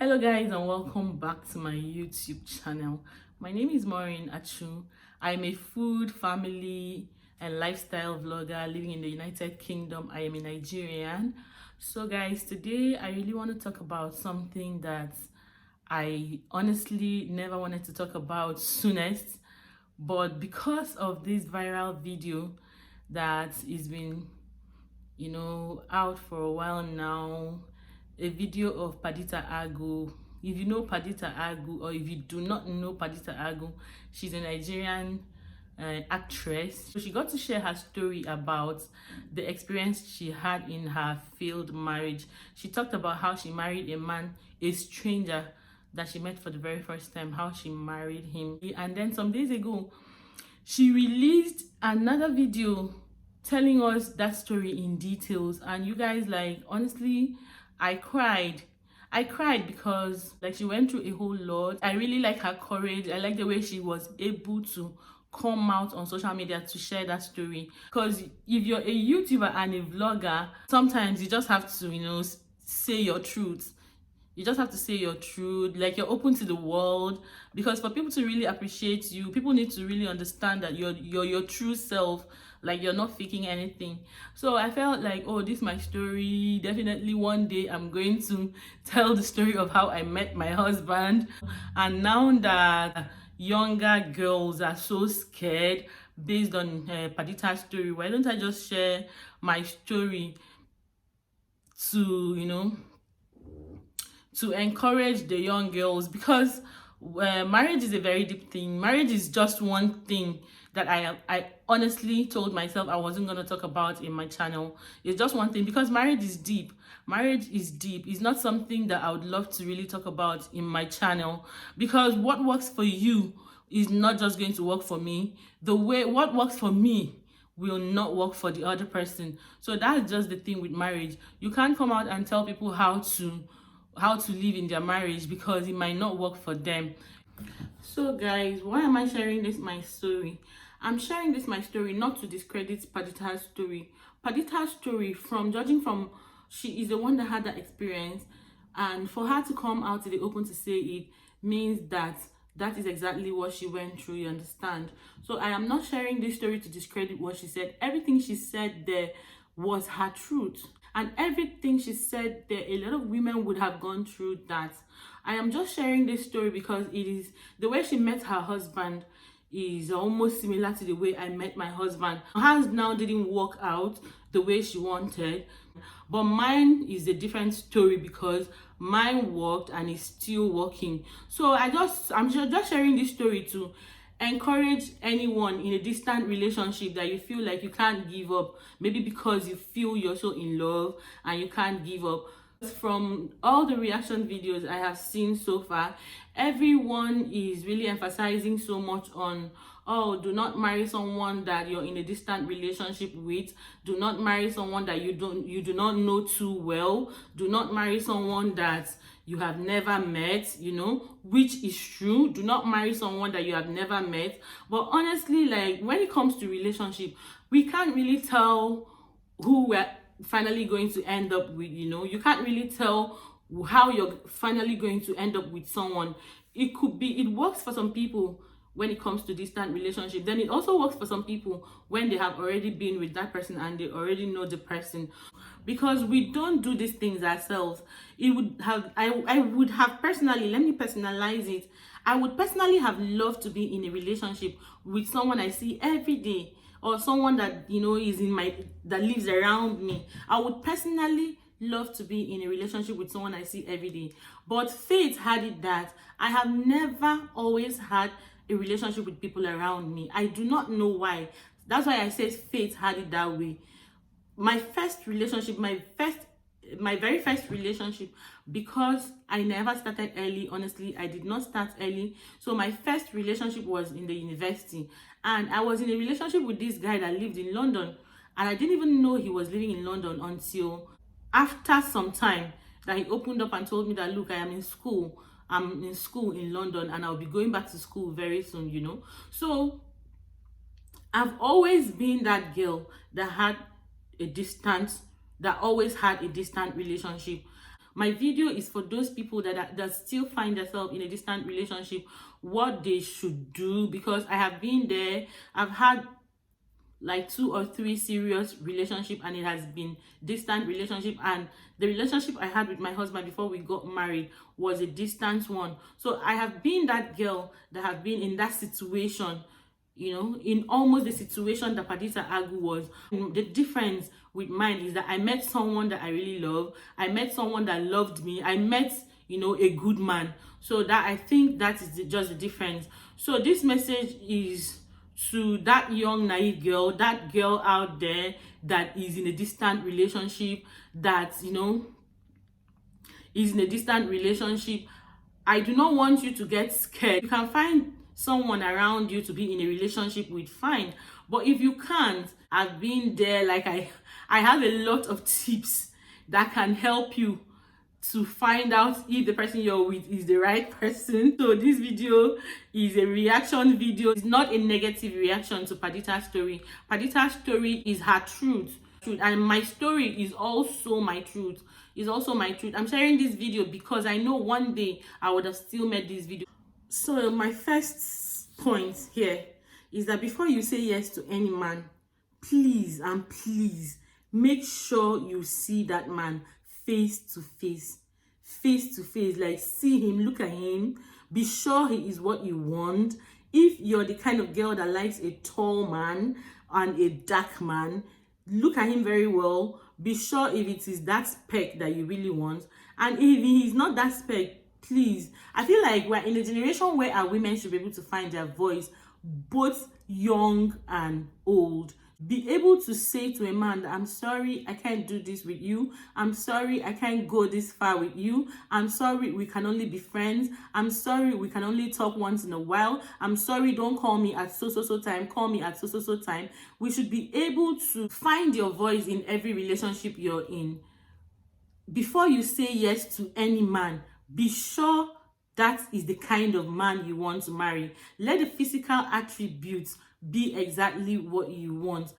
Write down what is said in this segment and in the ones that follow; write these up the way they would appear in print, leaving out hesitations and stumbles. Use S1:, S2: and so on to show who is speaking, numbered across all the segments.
S1: Hello guys, and welcome back to my YouTube channel. My name is Maureen Achu. I'm a food, family and lifestyle vlogger living in the United Kingdom. I am a Nigerian. So guys, today I really want to talk about something that I honestly never wanted to talk about soonest, but because of this viral video that is been out for a while now, a video of PADITA AGU. If you know PADITA AGU, or if you do not know PADITA AGU, she's a Nigerian actress. So she got to share her story about the experience she had in her failed marriage. She talked about how she married a man, a stranger that she met for the very first time, how she married him. And then some days ago, she released another video telling us that story in details, and you guys, like, honestly, I cried because like she went through a whole lot. I really like her courage. I like the way she was able to come out on social media to share that story, because if you're a YouTuber and a vlogger, sometimes you just have to say your truth. You just have to say your truth, like you're open to the world, because for people to really appreciate you, people need to really understand that you're your true self, like you're not faking anything. So I felt like, oh, this is my story. Definitely one day I'm going to tell the story of how I met my husband. And now that younger girls are so scared based on Padita's story, why don't I just share my story to to encourage the young girls, because marriage is a very deep thing. Marriage is just one thing that I honestly told myself I wasn't going to talk about in my channel. It's just one thing, because marriage is deep. Marriage is deep. It's not something that I would love to really talk about in my channel, because what works for you is not just going to work for me. What works for me will not work for the other person. So that's just the thing with marriage. You can't come out and tell people how to live in their marriage, because it might not work for them. So guys, why am I sharing my story? I'm sharing my story not to discredit Padita's story. Padita's story, from judging from, she is the one that had that experience, and for her to come out to the open to say it means that is exactly what she went through, you understand? So I am not sharing this story to discredit what she said. Everything she said there was her truth, and everything she said there, a lot of women would have gone through that. I am just sharing this story because it is the way she met her husband is almost similar to the way I met my husband. Hers now didn't work out the way she wanted, but mine is a different story, because mine worked and is still working. So I'm just sharing this story to encourage anyone in a distant relationship that you feel like you can't give up, maybe because you feel you're so in love and you can't give up. From all the reaction videos I have seen so far, everyone is really emphasizing so much on, oh, do not marry someone that you're in a distant relationship with. Do not marry someone that you do not know too well. Do not marry someone that you have never met, which is true. Do not marry someone that you have never met. But honestly, like, when it comes to relationship, we can't really tell who we're finally going to end up with. You can't really tell how you're finally going to end up with someone. It works for some people when it comes to distant relationship, then it also works for some people when they have already been with that person and they already know the person. Because we don't do these things ourselves. I would have personally, let me personalize it, I would personally have loved to be in a relationship with someone I see every day, or someone that is that lives around me. I would personally love to be in a relationship with someone I see every day. But fate had it that I have never always had a relationship with people around me. I do not know why. That's why I say fate had it that way. My first relationship, my very first relationship, because I never started early. Honestly, I did not start early. So my first relationship was in the university, and I was in a relationship with this guy that lived in London, and I didn't even know he was living in London until after some time that he opened up and told me that, look, I'm in school in London, and I'll be going back to school very soon. So I've always been that girl that always had a distant relationship. My video is for those people that still find themselves in a distant relationship, what they should do, because I have been there. I've had like 2 or 3 serious relationship, and it has been distant relationship, and the relationship I had with my husband before we got married was a distant one. So I have been that girl that have been in that situation, you know, in almost the situation that PADITA AGU was. The difference with mine is that I met someone that I really love. I met someone that loved me. I met, you know, a good man. So that, I think that is just the difference. So this message is to that young naive girl, that girl out there that is in a distant relationship, that, you know, is in a distant relationship. I do not want you to get scared. You can find someone around you to be in a relationship with, fine. But if you can't, I've been there. Like I have a lot of tips that can help you to find out if the person you're with is the right person. So this video is a reaction video. It's not a negative reaction to PADITA's story. PADITA's story is her truth, and my story is also my truth. I'm sharing this video because I know one day I would have still made this video. So my first point here is that before you say yes to any man, please and please make sure you see that man face to face, like see him, look at him, be sure he is what you want. If you're the kind of girl that likes a tall man and a dark man, look at him very well, be sure if it is that spec that you really want. And if he is not that spec, please, I feel like we're in a generation where our women should be able to find their voice, both young and old. Be able to say to a man that, I'm sorry, I can't do this with you. I'm sorry, I can't go this far with you. I'm sorry, we can only be friends. I'm sorry, we can only talk once in a while. I'm sorry, don't call me at so time. Call me at so time. We should be able to find your voice in every relationship you're in. Before you say yes to any man, be sure that is the kind of man you want to marry. Let the physical attributes be exactly what you want.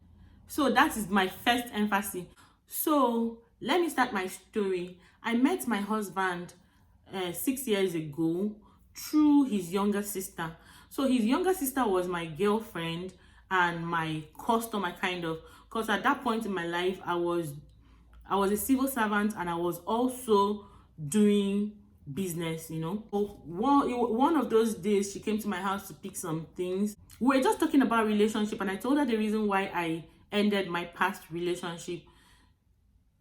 S1: So that is my first emphasis. So let me start my story. I met my husband 6 years ago through his younger sister. So his younger sister was my girlfriend and my customer, kind of, because at that point in my life I was a civil servant and I was also doing business, you know. So one of those days she came to my house to pick some things. We were just talking about relationship, and I told her the reason why I ended my past relationship,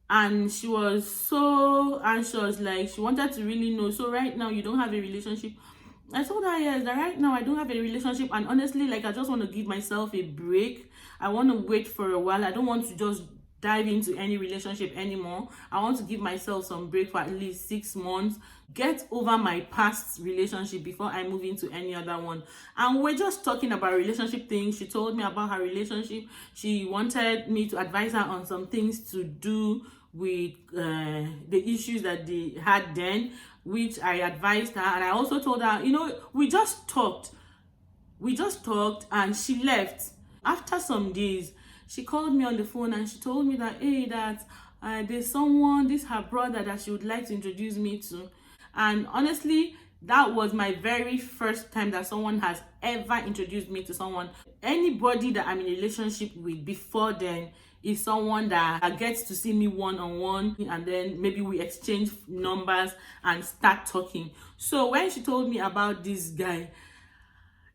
S1: and she was so anxious, like she wanted to really know. So right now you don't have a relationship? I told her yes, that right now I don't have a relationship, and honestly, like, I just want to give myself a break. I want to wait for a while. I don't want to just dive into any relationship anymore. I want to give myself some break for at least 6 months, get over my past relationship before I move into any other one. And we're just talking about relationship things. She told me about her relationship. She wanted me to advise her on some things to do with the issues that they had then, which I advised her. And I also told her, you know, we just talked and she left. After some days, she called me on the phone and she told me that, hey, that there's someone, this her brother, that she would like to introduce me to. And honestly, that was my very first time that someone has ever introduced me to someone. Anybody that I'm in a relationship with before then is someone that gets to see me one-on-one, and then maybe we exchange numbers and start talking. So when she told me about this guy,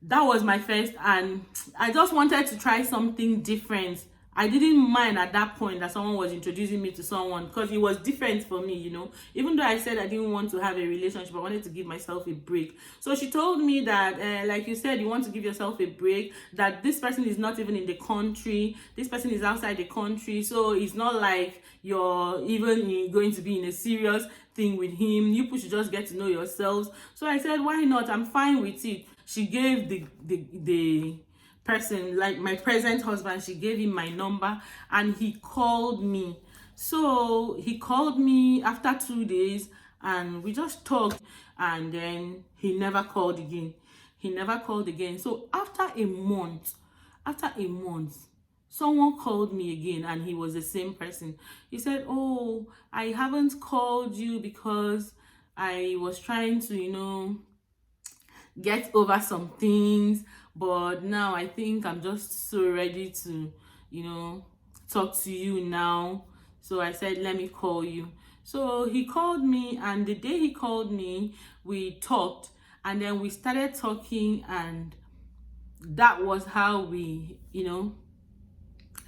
S1: that was my first, and I just wanted to try something different. I didn't mind at that point that someone was introducing me to someone, because it was different for me, you know. Even though I said I didn't want to have a relationship, I wanted to give myself a break. So she told me that, like you said, you want to give yourself a break, that this person is not even in the country, this person is outside the country, so it's not like you're even going to be in a serious thing with him. You should just get to know yourselves. So I said, why not? I'm fine with it. She gave the person, like my present husband, she gave him my number and he called me. So he called me after 2 days and we just talked, and then he never called again. So after a month, someone called me again, and he was the same person. He said, oh, I haven't called you because I was trying to, get over some things, but now I think I'm just so ready to, talk to you now. So I said, let me call you. So he called me, and the day he called me, we talked, and then we started talking, and that was how we,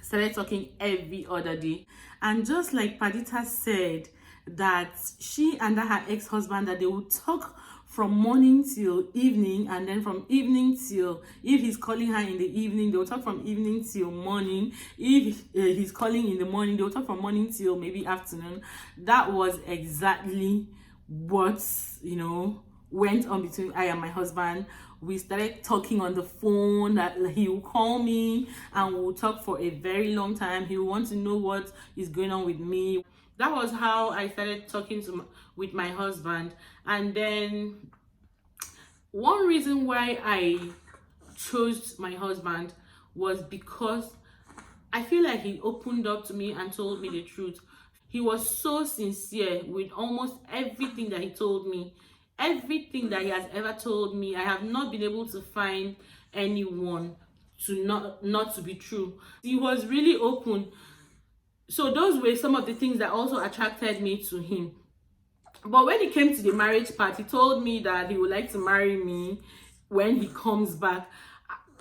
S1: started talking every other day. And just like Padita said, that she and her ex-husband, that they would talk from morning till evening, and then from evening till, if he's calling her in the evening, they'll talk from evening till morning. If he's calling in the morning, they'll talk from morning till maybe afternoon. That was exactly what, went on between I and my husband. We started talking on the phone, that he will call me and we'll talk for a very long time. He will want to know what is going on with me. That was how I started talking with my husband. And then one reason why I chose my husband was because I feel like he opened up to me and told me the truth. He was so sincere with almost everything that he told me. Everything that he has ever told me, I have not been able to find anyone to not to be true. He was really open. So those were some of the things that also attracted me to him. But when it came to the marriage part, he told me that he would like to marry me when he comes back.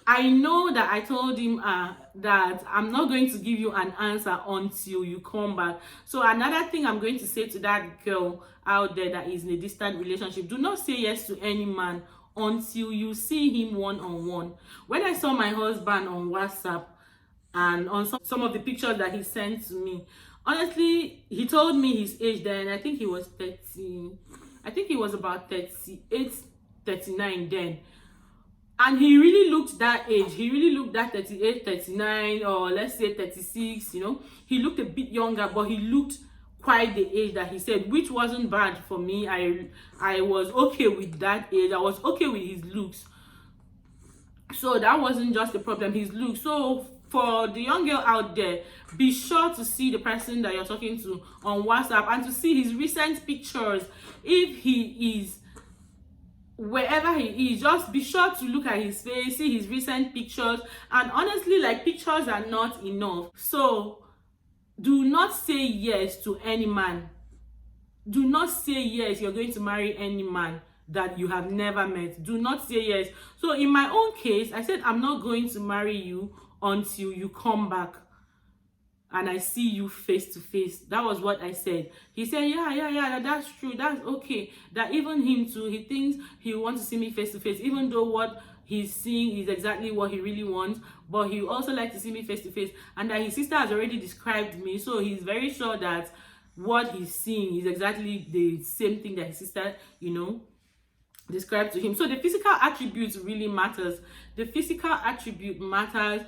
S1: I know that I told him that I'm not going to give you an answer until you come back. So another thing I'm going to say to that girl out there that is in a distant relationship, do not say yes to any man until you see him one-on-one. When I saw my husband on WhatsApp and on some of the pictures that he sent to me, honestly, he told me his age then. I think he was 30. I think he was about 38, 39 then. And he really looked that age. He really looked that 38, 39, or let's say 36, He looked a bit younger, but he looked quite the age that he said, which wasn't bad for me. I was okay with that age. I was okay with his looks. So that wasn't just the problem, his looks. So for the young girl out there, be sure to see the person that you're talking to on WhatsApp and to see his recent pictures. If he is wherever he is, just be sure to look at his face, see his recent pictures. And honestly, like, pictures are not enough. So do not say yes to any man. Do not say yes you're going to marry any man that you have never met. Do not say yes. So in my own case, I said I'm not going to marry you until you come back and I see you face to face. That was what I said. He said, yeah, that's true, that's okay. That even him too, he thinks he wants to see me face to face, even though what he's seeing is exactly what he really wants, but he also likes to see me face to face. And that his sister has already described me, so he's very sure that what he's seeing is exactly the same thing that his sister, described to him. So the physical attributes really matters. The physical attribute matters.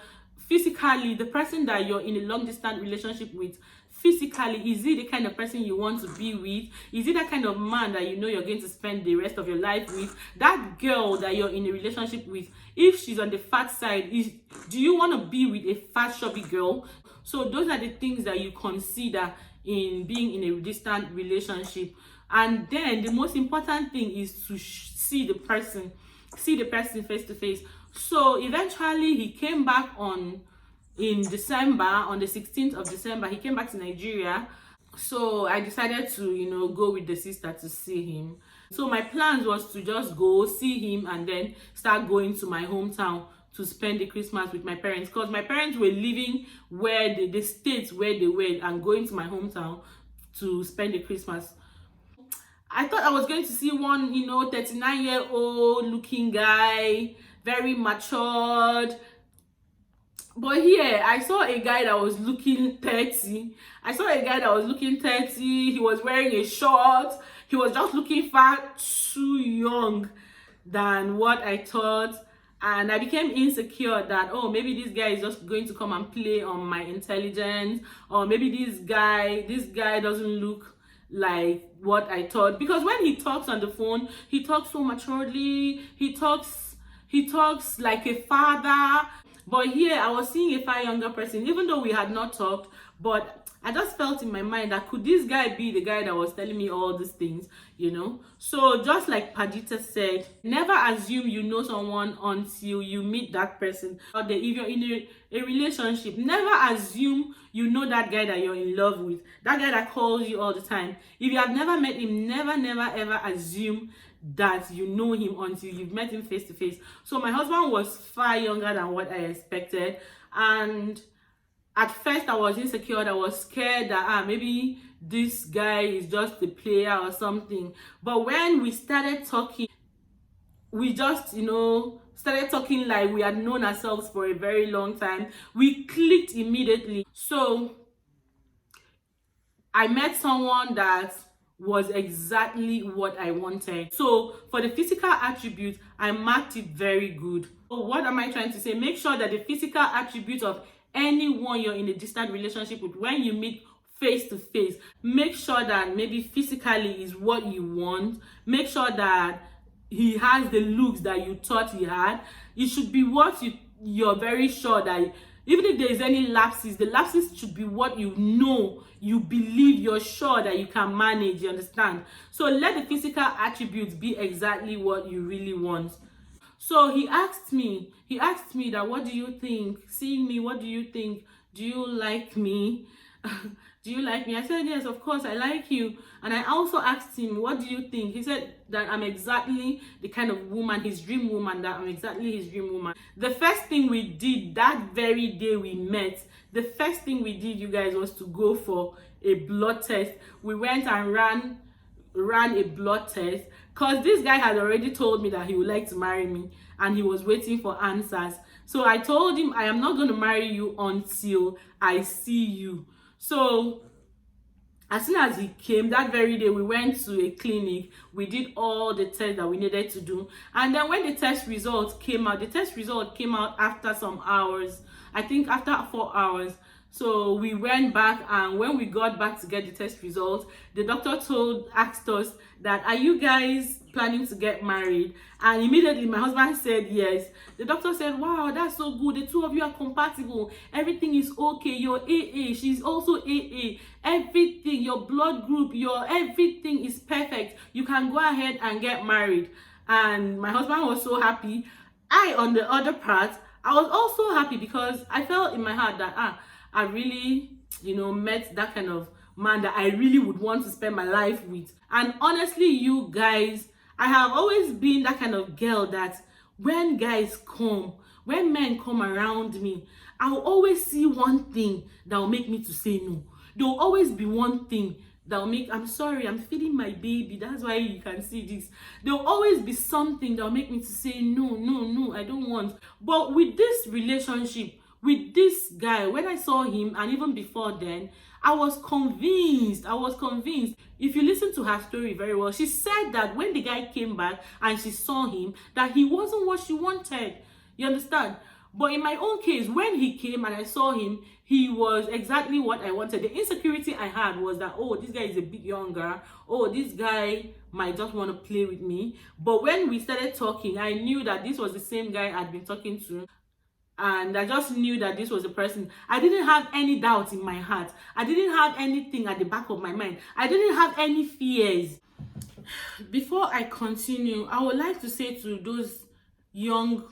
S1: Physically, the person that you're in a long distance relationship with, physically, is he the kind of person you want to be with? Is he that kind of man that you're going to spend the rest of your life with? That girl that you're in a relationship with, if she's on the fat side, do you want to be with a fat chubby girl? So those are the things that you consider in being in a distant relationship. And then the most important thing is to see the person face to face. So eventually he came back in December, on the 16th of December, he came back to Nigeria. So I decided to, go with the sister to see him. So my plans was to just go see him and then start going to my hometown to spend the Christmas with my parents, because my parents were living where the states where they were and going to my hometown to spend the Christmas. I thought I was going to see one, 39-year-old looking guy, very matured. But here, I saw a guy that was looking 30. He was wearing a short. He was just looking far too young than what I thought. And I became insecure that, oh, maybe this guy is just going to come and play on my intelligence. Or maybe this guy doesn't look like what I thought. Because when he talks on the phone, he talks so maturely. He talks like a father. But here I was seeing a far younger person, even though we had not talked, but I just felt in my mind that could this guy be the guy that was telling me all these things, you know? So just like Padita said, never assume you know someone until you meet that person. Or if you're in a relationship, never assume you know that guy that you're in love with, that guy that calls you all the time. If you have never met him, never, never, ever assume that you know him until you've met him face to face. So my husband was far younger than what I expected, and at first I was insecure. I was scared that maybe this guy is just a player or something. But when we started talking, we just, started talking like we had known ourselves for a very long time. We clicked immediately. So I met someone that was exactly what I wanted. So for the physical attribute, I marked it very good. So what am I trying to say? Make sure that the physical attribute of anyone you're in a distant relationship with, when you meet face to face, make sure that maybe physically is what you want. Make sure that he has the looks that you thought he had. It should be what you're very sure that, even if there is any lapses, the lapses should be what you believe, you're sure that you can manage, you understand? So let the physical attributes be exactly what you really want. So he asked me that, what do you think? Seeing me, what do you think? Do you like me? Do you like me? I said, yes, of course, I like you. And I also asked him, what do you think? He said that I'm exactly the kind of woman, his dream woman, that I'm exactly his dream woman. The first thing we did that very day we met, the first thing we did, you guys, was to go for a blood test. We went and ran a blood test, because this guy had already told me that he would like to marry me, and he was waiting for answers. So I told him, I am not going to marry you until I see you. So as soon as he came that very day, we went to a clinic. We did all the tests that we needed to do, and then when the test results came out, after some hours, I think after 4 hours. So we went back, and when we got back to get the test results, the doctor asked us that, are you guys planning to get married? And immediately my husband said yes. The doctor said, wow, that's so good. The two of you are compatible. Everything is okay. You're AA. She's also AA. Everything, your blood group, everything is perfect. You can go ahead and get married. And my husband was so happy. I, on the other part, I was also happy, because I felt in my heart that I really, met that kind of man that I really would want to spend my life with. And honestly, you guys, I have always been that kind of girl that when men come around me, I'll always see one thing that will make me to say no. There will always be one thing that will make, I'm sorry, I'm feeding my baby, that's why you can see this. There will always be something that will make me to say no, I don't want. But with this relationship, with this guy, when I saw him, and even before then, I was convinced. If you listen to her story very well, she said that when the guy came back and she saw him, that he wasn't what she wanted. You understand? But in my own case, when he came and I saw him, he was exactly what I wanted. The insecurity I had was that, oh, this guy is a bit younger. Oh, this guy might just want to play with me. But when we started talking, I knew that this was the same guy I'd been talking to. And I just knew that this was the person. I didn't have any doubt in my heart. I didn't have anything at the back of my mind. I didn't have any fears. Before I continue, I would like to say to those young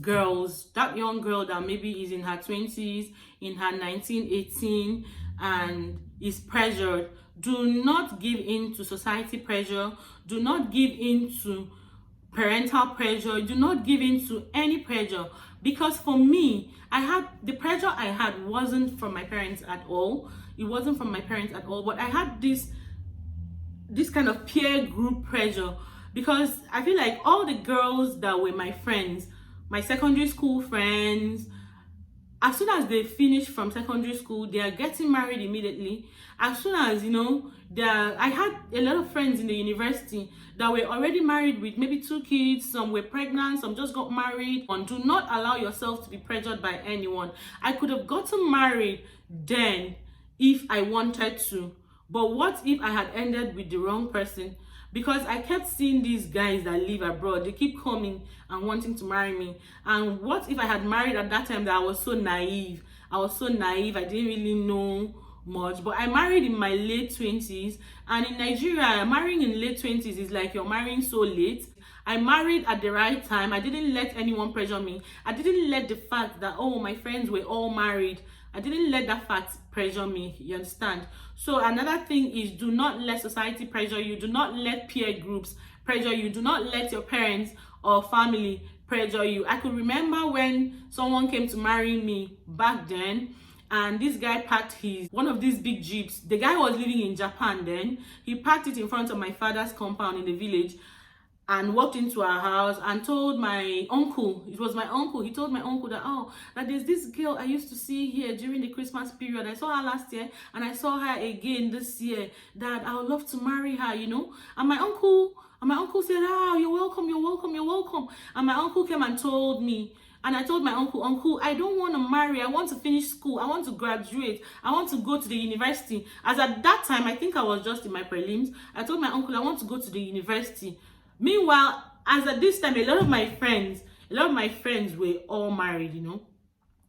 S1: girls, that young girl that maybe is in her 20s, in her 19, 18, and is pressured, do not give in to society pressure. Do not give in to parental pressure. Do not give in to any pressure. Because for me, the pressure I had wasn't from my parents at all. It wasn't from my parents at all. But I had this kind of peer group pressure, because I feel like all the girls that were my friends, my secondary school friends, as soon as they finish from secondary school, they are getting married immediately. As soon as, I had a lot of friends in the university that were already married with maybe 2 kids. Some were pregnant, some just got married. And do not allow yourself to be pressured by anyone. I could have gotten married then if I wanted to. But what if I had ended with the wrong person? because I kept seeing these guys that live abroad. They keep coming and wanting to marry me. And what if I had married at that time that I was so naive? I was so naive, I didn't really know much. But I married in my late 20s, and in Nigeria, marrying in late 20s is like you're marrying so late. I married at the right time. I didn't let anyone pressure me. I didn't let the fact that, oh, my friends were all married, I didn't let that fact pressure me, you understand? So another thing is, do not let society pressure you. Do not let peer groups pressure you. Do not let your parents or family pressure you. I could remember when someone came to marry me back then, and this guy parked one of these big jeeps. The guy was living in Japan then. He parked it in front of my father's compound in the village and walked into our house and told my uncle, it was my uncle, he told my uncle that, oh, that there's this girl I used to see here during the Christmas period. I saw her last year and I saw her again this year, that I would love to marry her, you know. And my uncle said, oh, you're welcome, you're welcome, you're welcome. And my uncle came and told me, and I told my uncle, I don't want to marry. I want to finish school. I want to graduate. I want to go to the university. As at that time, I think I was just in my prelims. I told my uncle I want to go to the university. Meanwhile, as at this time, a lot of my friends were all married, you know.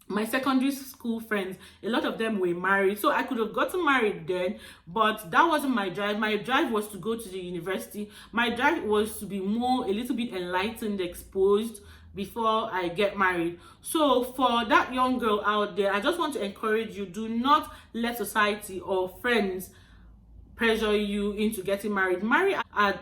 S1: My secondary school friends, a lot of them were married. So I could have gotten married then, but that wasn't my drive. My drive was to go to the university. My drive was to be a little bit enlightened, exposed before I get married. So for that young girl out there, I just want to encourage you, do not let society or friends pressure you into getting married. Marry at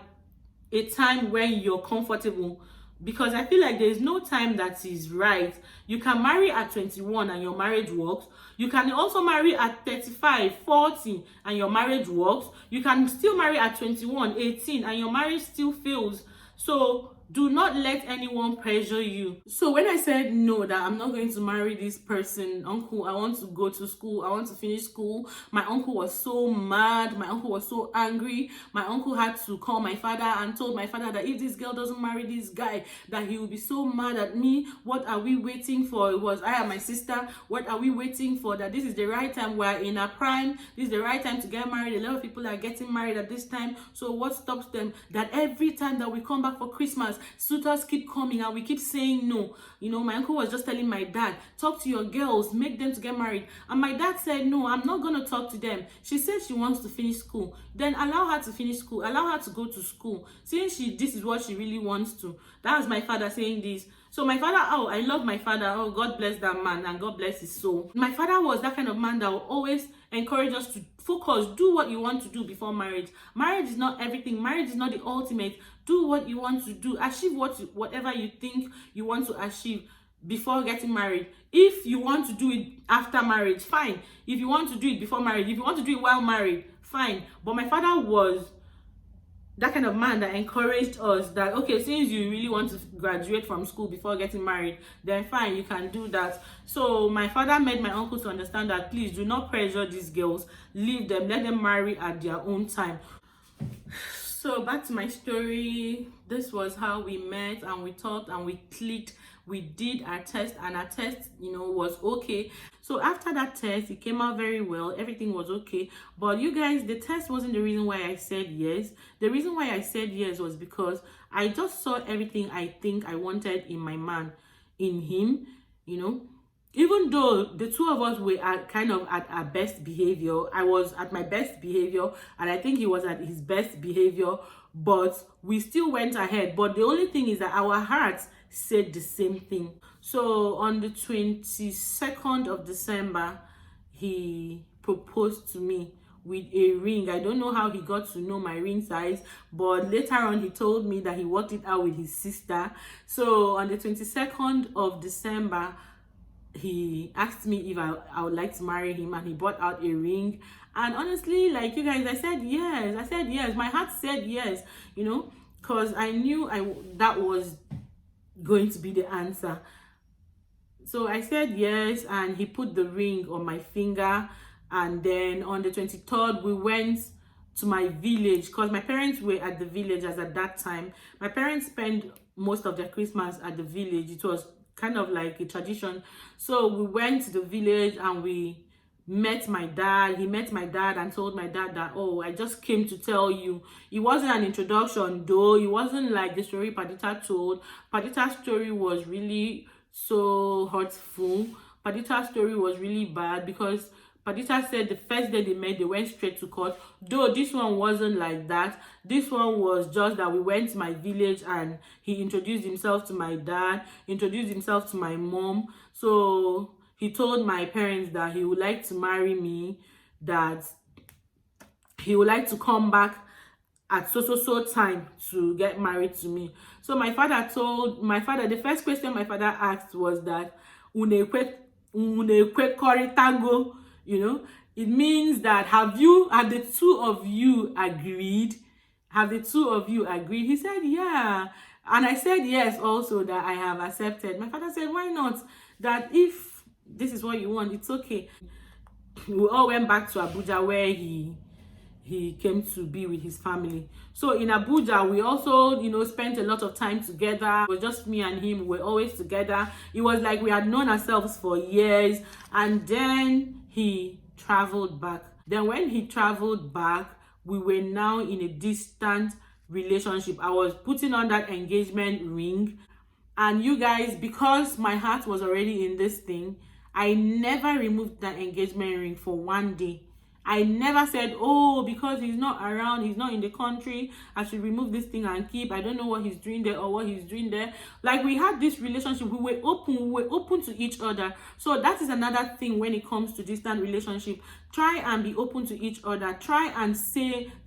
S1: a time when you're comfortable, because I feel like there's no time that is right. You can marry at 21 and your marriage works. You can also marry at 35, 40 and your marriage works. You can still marry at 21, 18 and your marriage still fails. So do not let anyone pressure you. So when I said no, that I'm not going to marry this person, uncle, I want to go to school, I want to finish school, my uncle was so mad, my uncle was so angry. My uncle had to call my father and told my father that if this girl doesn't marry this guy, that he will be so mad at me. What are we waiting for? It was I and my sister. What are we waiting for? That this is the right time. We're in our prime. This is the right time to get married. A lot of people are getting married at this time. So what stops them? That every time that we come back for Christmas, suitors keep coming and we keep saying no. You know, my uncle was just telling my dad, talk to your girls, make them to get married. And my dad said, no, I'm not going to talk to them. She said she wants to finish school. Then allow her to finish school. Allow her to go to school. Since this is what she really wants to. That was my father saying this. So my father, oh, I love my father. Oh, God bless that man and God bless his soul. My father was that kind of man that will always encourage us to focus, do what you want to do before marriage. Marriage is not everything. Marriage is not the ultimate. Do what you want to do. Achieve whatever you think you want to achieve before getting married. If you want to do it after marriage, fine. If you want to do it before marriage, if you want to do it while married, fine. But my father was that kind of man that encouraged us that, okay, since you really want to graduate from school before getting married, then fine, you can do that. So my father made my uncle to understand that, please do not pressure these girls. Leave them, let them marry at their own time. So back to my story. This was how we met and we talked and we clicked. We did our test and our test, you know, was okay. So after that test, it came out very well. Everything was okay. But you guys, the test wasn't the reason why I said yes. The reason why I said yes was because I just saw everything I think I wanted in my man, in him, you know. Even though the two of us were kind of at our best behavior, I was at my best behavior and I think he was at his best behavior, but we still went ahead. But the only thing is that our hearts said the same thing. So on the 22nd of December, he proposed to me with a ring. I don't know how he got to know my ring size, but later on he told me that he worked it out with his sister. So on the 22nd of December, he asked me if I would like to marry him, and he brought out a ring. And honestly, like you guys, I said yes. My heart said yes, you know, because I knew that was going to be the answer. So I said yes, and he put the ring on my finger. And then on the 23rd, we went to my village, because my parents were at the village as at that time. My parents spent most of their Christmas at the village. It was kind of like a tradition. So we went to the village and we met my dad. He met my dad and told my dad that, oh, I just came to tell you. It wasn't an introduction, though. It wasn't like the story Padita told. Padita's story was really so hurtful. Padita's story was really bad because Padita said the first day they met, they went straight to court. Though this one wasn't like that. This one was just that we went to my village and he introduced himself to my dad, introduced himself to my mom. So he told my parents that he would like to marry me, that he would like to come back at so time to get married to me. So my father, the first question my father asked was that, une kwe koritago, you know, it means that have the two of you agreed? Have the two of you agreed? He said, yeah. And I said yes also, that I have accepted. My father said, why not? That if this is what you want, it's okay. We all went back to Abuja where he came to be with his family. So in Abuja, we also, you know, spent a lot of time together. It was just me and him. We were always together. It was like we had known ourselves for years. And then he traveled back. Then when he traveled back, we were now in a distant relationship. I was putting on that engagement ring. And you guys, because my heart was already in this thing, I never removed that engagement ring for one day. I never said, oh, because he's not around, he's not in the country, I should remove this thing and keep. I don't know what he's doing there or what he's doing there. Like, we had this relationship. We were open to each other. So that is another thing when it comes to distant relationship. Try and be open to each other. Try and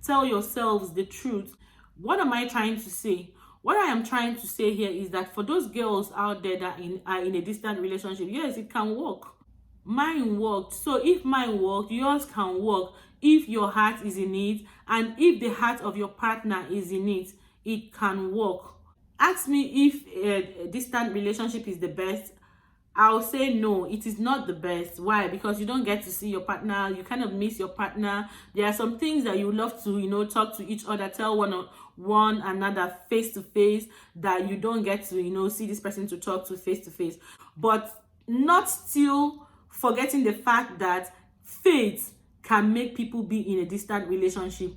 S1: tell yourselves the truth. What am I trying to say? What I am trying to say here is that for those girls out there that are in a distant relationship, yes, it can work. Mine worked. So if mine worked, yours can work. If your heart is in it, and if the heart of your partner is in it, it can work. Ask me if a distant relationship is the best. I'll say no, it is not the best. Why? Because you don't get to see your partner. You kind of miss your partner. There are some things that you love to, you know, talk to each other, tell one another face to face, that you don't get to, you know, see this person to talk to face to face. But not still forgetting the fact that faith can make people be in a distant relationship.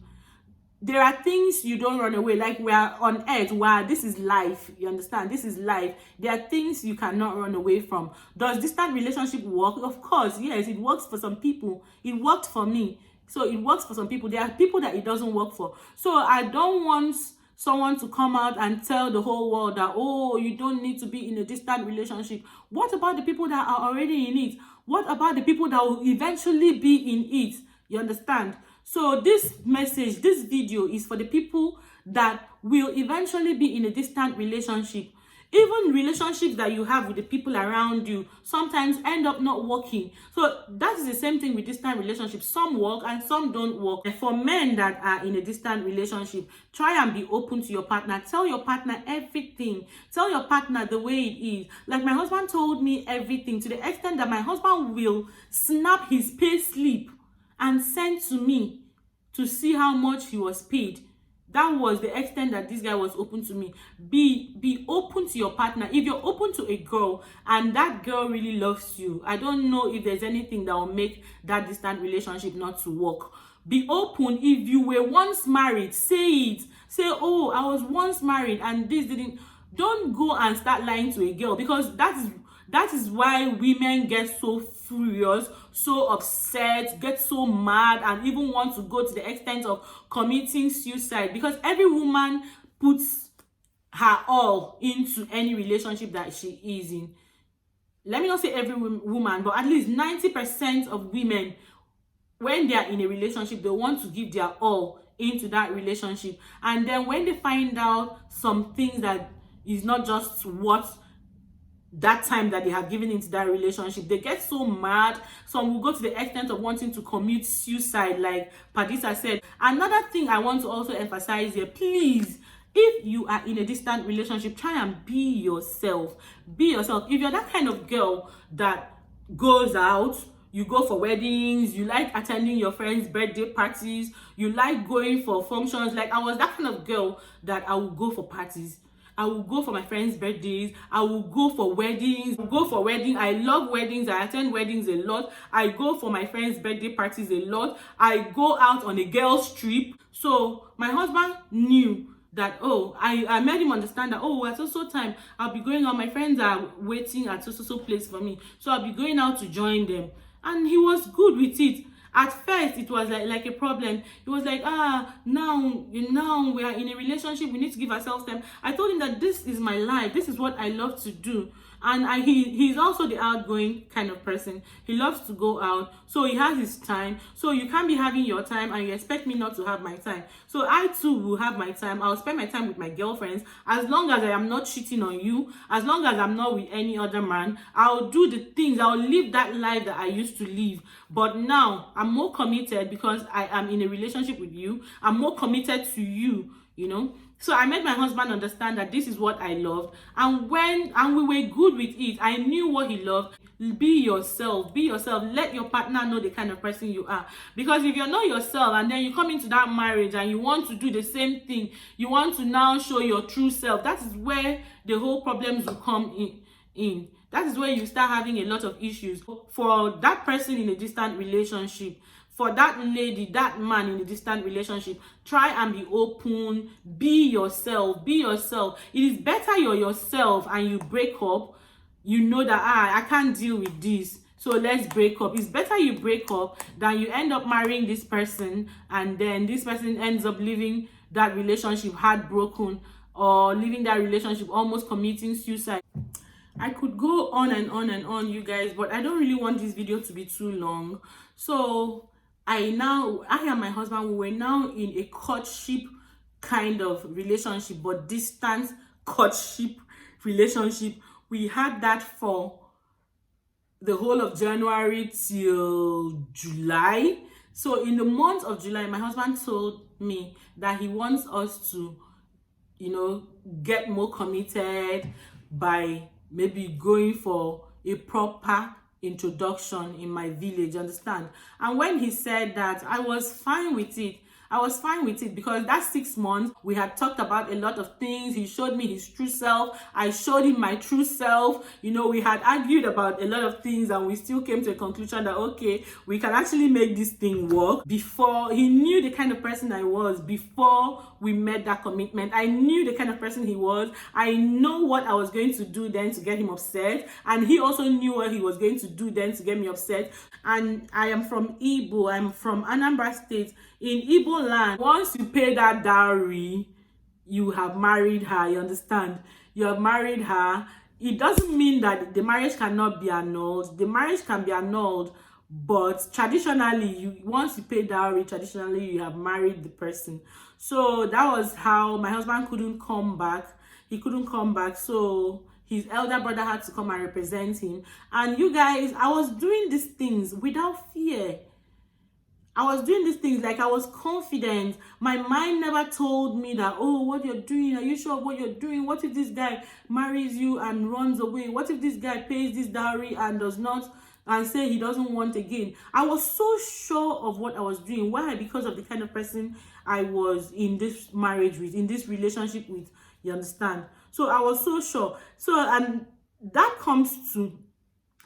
S1: There are things you don't run away. Like, we are on earth. Wow, this is life. You understand? This is life. There are things you cannot run away from. Does distant relationship work? Of course, yes, it works for some people. It worked for me. So it works for some people. There are people that it doesn't work for. So I don't want someone to come out and tell the whole world that, oh, you don't need to be in a distant relationship. What about the people that are already in it? What about the people that will eventually be in it? You understand? So this message, this video is for the people that will eventually be in a distant relationship. Even relationships that you have with the people around you sometimes end up not working. So that is the same thing with distant relationships. Some work and some don't work. And for men that are in a distant relationship, try and be open to your partner. Tell your partner everything. Tell your partner the way it is. Like, my husband told me everything, to the extent that my husband will snap his pay slip and send to me to see how much he was paid. That was the extent that this guy was open to me. Be open to your partner. If you're open to a girl and that girl really loves you, I don't know if there's anything that will make that distant relationship not to work. Be open. If you were once married, say it. Say, oh, I was once married and this didn't. Don't go and start lying to a girl, because that is why women get so furious, so upset, get so mad, and even want to go to the extent of committing suicide, because every woman puts her all into any relationship that she is in. Let me not say every woman, but at least 90% of women, when they are in a relationship, they want to give their all into that relationship. And then when they find out some things that is not just what that time that they have given into that relationship, they get so mad. Some will go to the extent of wanting to commit suicide, like Padita said. Another thing I want to also emphasize here, please, if you are in a distant relationship, try and be yourself. Be yourself. If you're that kind of girl that goes out, you go for weddings, you like attending your friends' birthday parties, you like going for functions. Like, I was that kind of girl that I would go for parties. I will go for my friends' birthdays. I will go for weddings. I love weddings. I attend weddings a lot. I go for my friends' birthday parties a lot. I go out on a girls' trip. So my husband knew that, oh, I made him understand that, oh, at so time I'll be going out. My friends are waiting at so place for me. So I'll be going out to join them. And he was good with it. At first, it was like a problem. He was like, now we are in a relationship. We need to give ourselves time. I told him that this is my life. This is what I love to do. And he's also the outgoing kind of person. He loves to go out. So he has his time. So you can't be having your time and you expect me not to have my time. So I too will have my time. I'll spend my time with my girlfriends. As long as I am not cheating on you, as long as I'm not with any other man, I'll do the things. I'll live that life that I used to live. But now I'm more committed because I am in a relationship with you. I'm more committed to you, you know. So I made my husband understand that this is what I loved. And we were good with it. I knew what he loved. Be yourself. Be yourself. Let your partner know the kind of person you are. Because if you're not yourself and then you come into that marriage and you want to do the same thing, you want to now show your true self, that is where the whole problems will come in. That is where you start having a lot of issues. For that person in a distant relationship, for that lady, that man in a distant relationship, try and be open. Be yourself. Be yourself. It is better you're yourself and you break up. You know that, I can't deal with this, so let's break up. It's better you break up than you end up marrying this person and then this person ends up leaving that relationship heartbroken, or leaving that relationship almost committing suicide. I could go on and on and on, you guys, but I don't really want this video to be too long. So I and my husband, we were now in a courtship kind of relationship, but distant courtship relationship. We had that for the whole of January till July. So in the month of July, my husband told me that he wants us to, get more committed by maybe going for a proper introduction in my village, understand? And when he said that, I was fine with it. Because that 6 months we had talked about a lot of things. He showed me his true self, I showed him my true self. We had argued about a lot of things and we still came to a conclusion that, okay, we can actually make this thing work. Before he knew the kind of person I was, before we made that commitment, I knew the kind of person he was. I know what I was going to do then to get him upset, and he also knew what he was going to do then to get me upset. And I am from Igbo. I'm from Anambra State. In Igbo land, once you pay that dowry, you have married her. You understand? You have married her. It doesn't mean that the marriage cannot be annulled. The marriage can be annulled, but traditionally, once you pay dowry, traditionally you have married the person. So that was how my husband couldn't come back. He couldn't come back. So his elder brother had to come and represent him. And you guys, I was doing these things without fear. I was doing these things like I was confident. My mind never told me that, oh, what you're doing, are you sure of what you're doing? What if this guy marries you and runs away? What if this guy pays this dowry and does not, and say he doesn't want again? I was so sure of what I was doing. Why? Because of the kind of person I was in this marriage with, in this relationship with, you understand? So I was so sure. So, and that comes to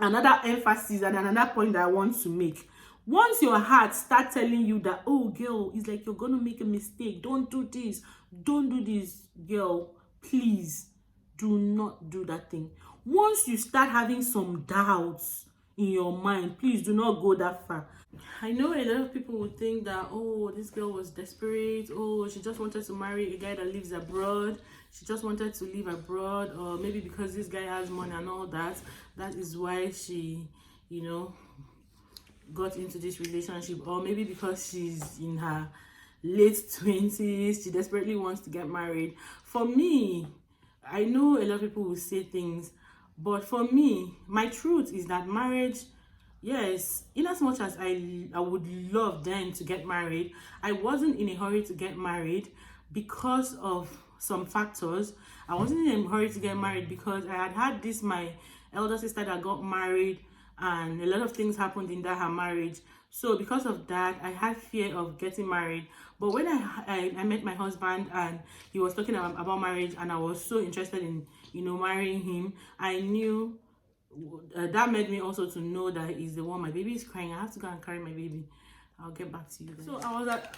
S1: another emphasis and another point that I want to make. Once your heart starts telling you that, oh, girl, it's like you're going to make a mistake. Don't do this. Don't do this, girl. Please do not do that thing. Once you start having some doubts in your mind, please do not go that far. I know a lot of people would think that, oh, this girl was desperate. Oh, she just wanted to marry a guy that lives abroad. She just wanted to live abroad. Or maybe because this guy has money and all that. That is why she, got into this relationship. Or maybe because she's in her late 20s, she desperately wants to get married. For me, I know a lot of people will say things, but for me, my truth is that marriage, yes, in as much as I would love then to get married, I wasn't in a hurry to get married because of some factors. I wasn't in a hurry to get married because I had this, my elder sister that got married and a lot of things happened in that her marriage. So because of that, I had fear of getting married. But when I met my husband and he was talking about marriage, and I was so interested in, you know, marrying him, I knew that made me also to know that he's the one. My baby is crying. I have to go and carry my baby. I'll get back to you then. So I was at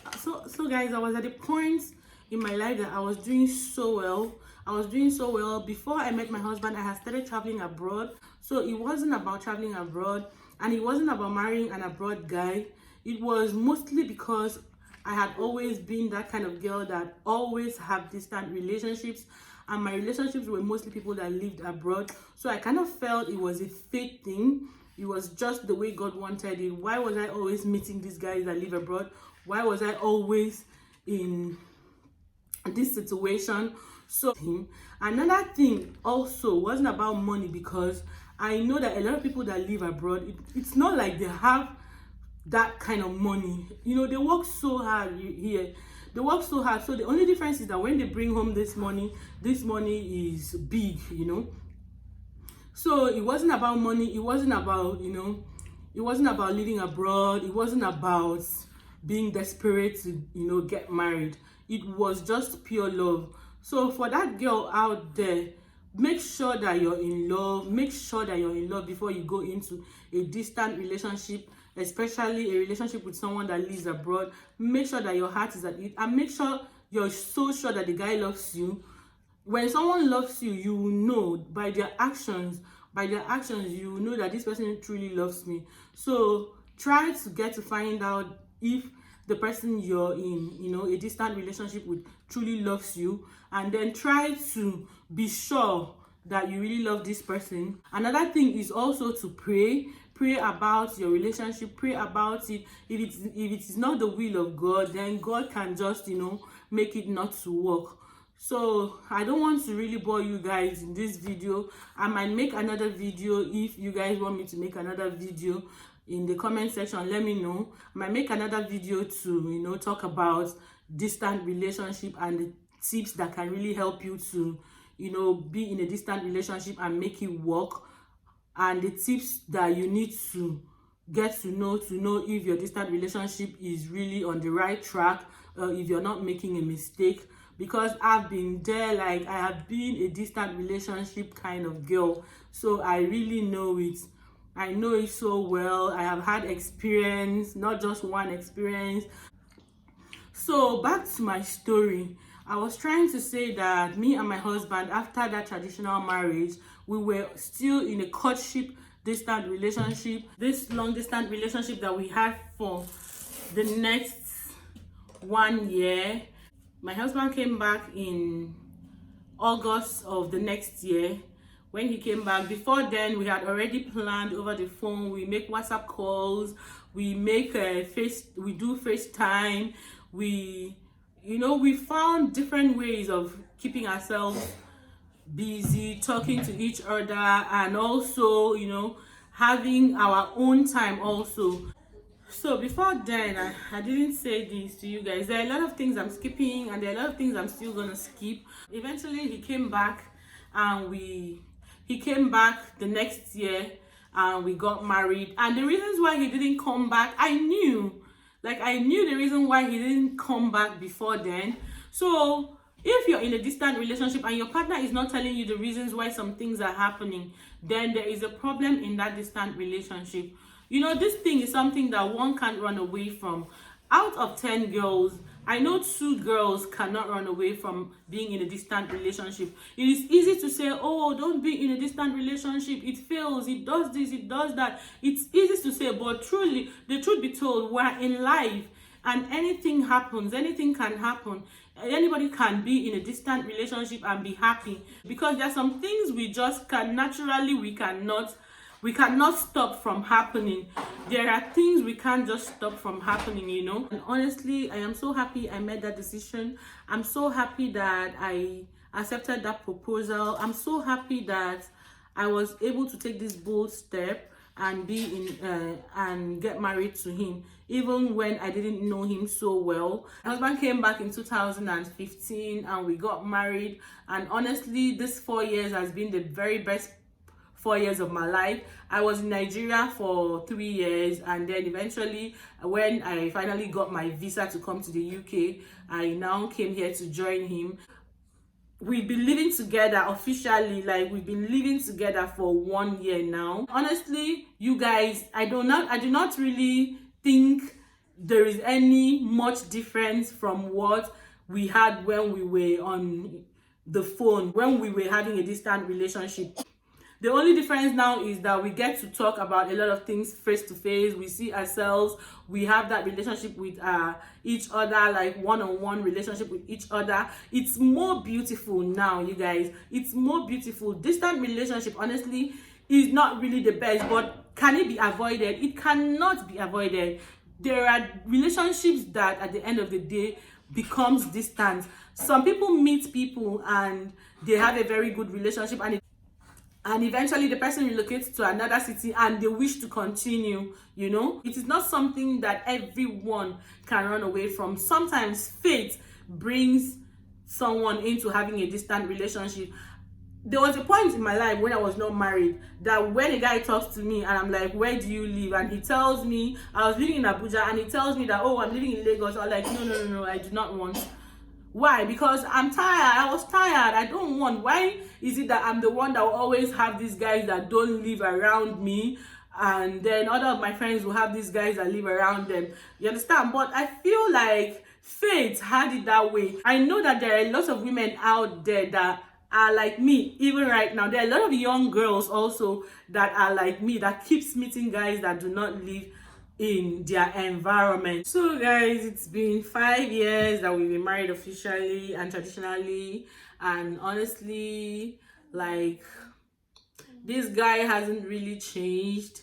S1: guys, I was at the point in my life that I was doing so well. I was doing so well. Before I met my husband, I had started traveling abroad. So it wasn't about traveling abroad, and it wasn't about marrying an abroad guy. It was mostly because I had always been that kind of girl that always have distant relationships, and my relationships were mostly people that lived abroad. So I kind of felt it was a fate thing. It was just the way God wanted it. Why was I always meeting these guys that live abroad? Why was I always in this situation? So another thing also wasn't about money, because I know that a lot of people that live abroad, it's not like they have that kind of money. You know, they work so hard here. They work so hard. So the only difference is that when they bring home this money is big, you know. So it wasn't about money. It wasn't about, you know, it wasn't about living abroad. It wasn't about being desperate to, you know, get married. It was just pure love. So for that girl out there, make sure that you're in love. Make sure that you're in love before you go into a distant relationship, especially a relationship with someone that lives abroad. Make sure that your heart is at it, and make sure you're so sure that the guy loves you. When someone loves you, you will know by their actions, you will know that this person truly loves me. So try to get to find out if the person you're in, you know, a distant relationship with, truly loves you, and then try to be sure that you really love this person. Another thing is also to pray about your relationship. Pray about it. If it is not the will of God, then God can just, you know, make it not to work. So I don't want to really bore you guys in this video. I might make another video. If you guys want me to make another video, in the comment section, let me know. I might make another video to, you know, talk about distant relationship and the tips that can really help you to, you know, be in a distant relationship and make it work, and the tips that you need to get to know if your distant relationship is really on the right track, if you're not making a mistake. Because I've been there, like I have been a distant relationship kind of girl, so I really know it. I know it so well. I have had experience, not just one experience. So back to my story. I was trying to say that me and my husband, after that traditional marriage, we were still in a courtship distant relationship. This long distance relationship that we had for the next 1 year. My husband came back in August of the next year. When he came back, before then we had already planned over the phone. We make WhatsApp calls, we make we do FaceTime. We, you know, we found different ways of keeping ourselves busy, talking to each other, and also, you know, having our own time also. So before then, I didn't say this to you guys. There are a lot of things I'm skipping, and there are a lot of things I'm still gonna skip. Eventually he came back, and he came back the next year, and we got married. And the reasons why he didn't come back, I knew the reason why he didn't come back before then. So if you're in a distant relationship and your partner is not telling you the reasons why some things are happening, then there is a problem in that distant relationship. You know, this thing is something that one can't run away from. Out of 10 girls, I know 2 girls cannot run away from being in a distant relationship. It is easy to say, oh, don't be in a distant relationship. It fails, it does this, it does that. It's easy to say, but truly, the truth be told, we're in life, and anything happens, anything can happen. Anybody can be in a distant relationship and be happy, because there are some things we just can naturally, we cannot stop from happening. There are things we can't just stop from happening, you know. And honestly, I am so happy I made that decision. I'm so happy that I accepted that proposal. I'm so happy that I was able to take this bold step and be in and get married to him, even when I didn't know him so well. My husband came back in 2015 and we got married, and honestly this 4 years has been the very best 4 years of my life. I was in Nigeria for 3 years, and then eventually when I finally got my visa to come to the UK, I now came here to join him. We've been living together officially, like we've been living together for 1 year now. Honestly, you guys, I do not really think there is any much difference from what we had when we were on the phone, when we were having a distant relationship. The only difference now is that we get to talk about a lot of things face to face. We see ourselves. We have that relationship with each other, like one-on-one relationship with each other. It's more beautiful now, you guys. It's more beautiful. Distant relationship, honestly, is not really the best, but can it be avoided? It cannot be avoided. There are relationships that at the end of the day becomes distant. Some people meet people and they have a very good relationship, and eventually the person relocates to another city and they wish to continue. You know, it is not something that everyone can run away from. Sometimes fate brings someone into having a distant relationship. There was a point in my life when I was not married that when a guy talks to me and I'm like, where do you live? And he tells me, I was living in Abuja, and he tells me that, oh, I'm living in Lagos. I'm like, no, I do not want. Why? Because I'm tired. I was tired. I don't want. Why is it that I'm the one that will always have these guys that don't live around me, and then other of my friends will have these guys that live around them? You understand? But I feel like fate had it that way. I know that there are lots of women out there that are like me. Even right now, there are a lot of young girls also that are like me, that keeps meeting guys that do not live in their environment. So guys, it's been 5 years that we've been married officially and traditionally, and honestly, like, this guy hasn't really changed,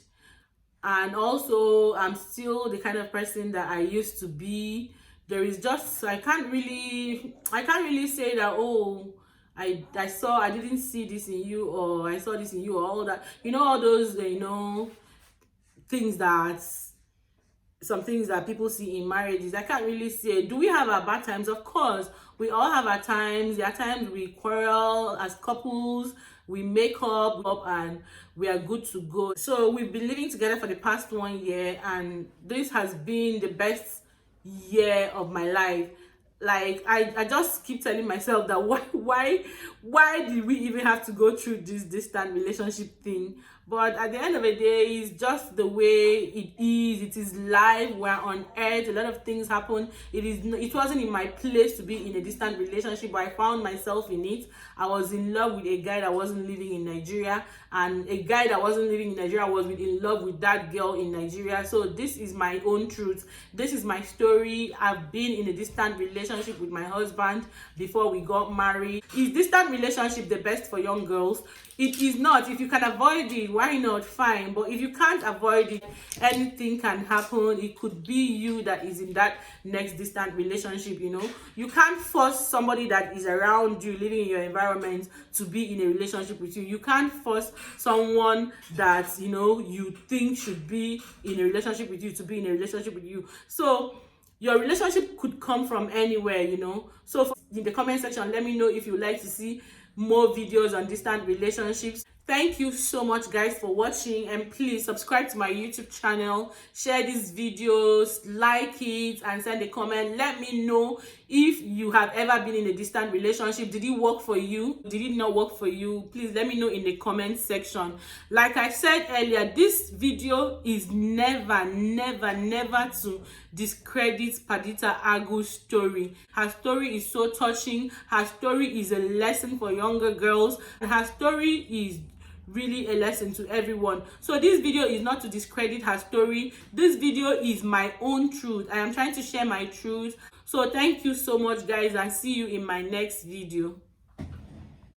S1: and also I'm still the kind of person that I used to be. There is just, I can't really say that, oh, I didn't see this in you, or I saw this in you, or all that, you know, all those, you know, things that, some things that people see in marriages. I can't really say. Do we have our bad times? Of course, we all have our times. There are times we quarrel as couples, we make up, and we are good to go. So we've been living together for the past 1 year, and this has been the best year of my life. Like, I just keep telling myself that why did we even have to go through this distant relationship thing? But at the end of the day, it's just the way it is. It is life. We're on earth. A lot of things happen. It wasn't in my place to be in a distant relationship, but I found myself in it. I was in love with a guy that wasn't living in Nigeria, and a guy that wasn't living in Nigeria was in love with that girl in Nigeria. So this is my own truth. This is my story. I've been in a distant relationship with my husband before we got married. Is distant relationship the best for young girls? It is not. If you can avoid it, why not? Fine. But if you can't avoid it, anything can happen. It could be you that is in that next distant relationship. You know, you can't force somebody that is around you, living in your environment, to be in a relationship with you. You can't force someone that, you know, you think should be in a relationship with you to be in a relationship with you. So your relationship could come from anywhere, you know. So in the comment section, let me know if you would like to see more videos on distant relationships. Thank you so much, guys, for watching, and please subscribe to my YouTube channel, share these videos, like it, and send a comment. Let me know if you have ever been in a distant relationship. Did it work for you? Did it not work for you? Please let me know in the comment section. Like I said earlier, this video is never to discredit PADITA Agu's story. Her story is so touching. Her story is a lesson for younger girls, and her story is really a lesson to everyone. So this video is not to discredit her story. This video is my own truth. I am trying to share my truth. So thank you so much, guys, and see you in my next video.